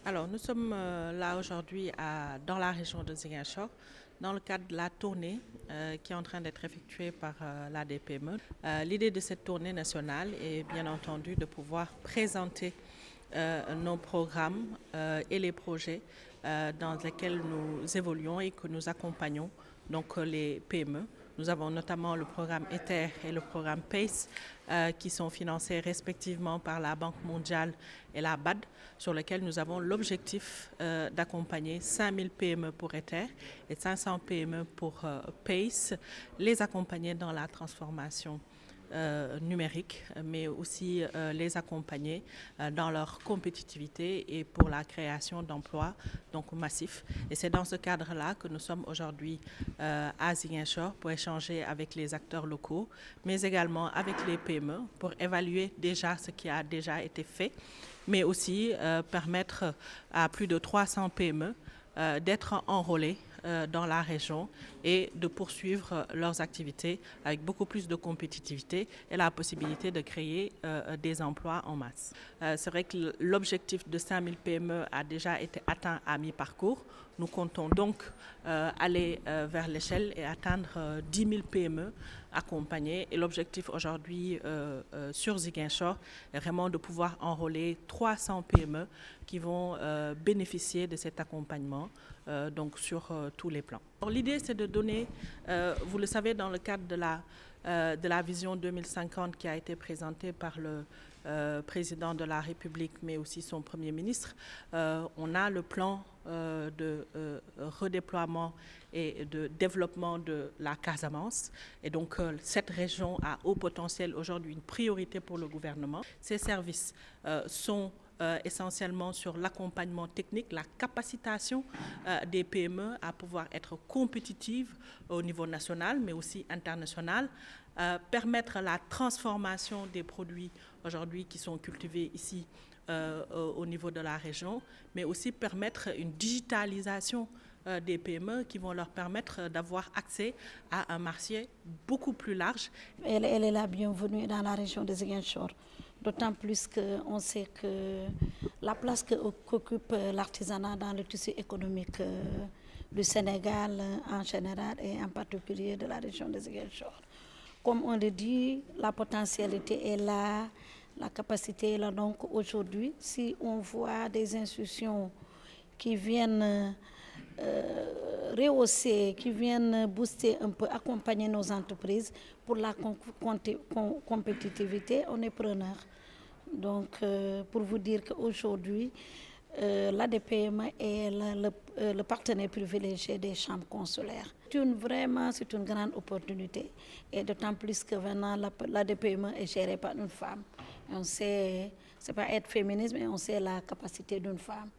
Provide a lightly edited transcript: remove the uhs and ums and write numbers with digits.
Alors, nous sommes là aujourd'hui dans la région de Ziguinchor, dans le cadre de la tournée qui est en train d'être effectuée par l'ADPME. L'idée de cette tournée nationale est bien entendu de pouvoir présenter nos programmes et les projets dans lesquels nous évoluons et que nous accompagnons, donc les PME. Nous avons notamment le programme ETHER et le programme PACE qui sont financés respectivement par la Banque mondiale et la BAD, sur lesquels nous avons l'objectif d'accompagner 5000 PME pour ETHER et 500 PME pour PACE, les accompagner dans la transformation numérique, mais aussi les accompagner dans leur compétitivité et pour la création d'emplois donc massifs. Et c'est dans ce cadre-là que nous sommes aujourd'hui à Ziguinchor pour échanger avec les acteurs locaux, mais également avec les PME pour évaluer déjà ce qui a déjà été fait, mais aussi permettre à plus de 300 PME d'être enrôlés dans la région et de poursuivre leurs activités avec beaucoup plus de compétitivité et la possibilité de créer des emplois en masse. C'est vrai que l'objectif de 5000 PME a déjà été atteint à mi-parcours. Nous comptons donc aller vers l'échelle et atteindre 10 000 PME accompagnées. Et l'objectif aujourd'hui sur Ziguinchor est vraiment de pouvoir enrôler 300 PME qui vont bénéficier de cet accompagnement donc sur tous les plans. L'idée, c'est de donner, vous le savez, dans le cadre de la vision 2050 qui a été présentée par le président de la République, mais aussi son Premier ministre, on a le plan de redéploiement et de développement de la Casamance. Et donc, cette région a haut potentiel aujourd'hui une priorité pour le gouvernement. Ces services sont essentiellement sur l'accompagnement technique, la capacitation des PME à pouvoir être compétitives au niveau national, mais aussi international, permettre la transformation des produits aujourd'hui qui sont cultivés ici au niveau de la région, mais aussi permettre une digitalisation des PME qui vont leur permettre d'avoir accès à un marché beaucoup plus large. Elle est la bienvenue dans la région de Ziguinchor, d'autant plus qu'on sait que la place qu'occupe l'artisanat dans le tissu économique du Sénégal en général et en particulier de la région de Ziguinchor. Comme on le dit, la potentialité est là, la capacité est là. Donc aujourd'hui, si on voit des institutions qui viennent rehausser, qui viennent booster un peu, accompagner nos entreprises pour la compétitivité, on est preneur. Donc, pour vous dire qu'aujourd'hui, l'ADPME est le partenaire privilégié des chambres consulaires. C'est une grande opportunité. Et d'autant plus que maintenant, l'ADPME est gérée par une femme. On sait, c'est pas être féministe, mais on sait la capacité d'une femme.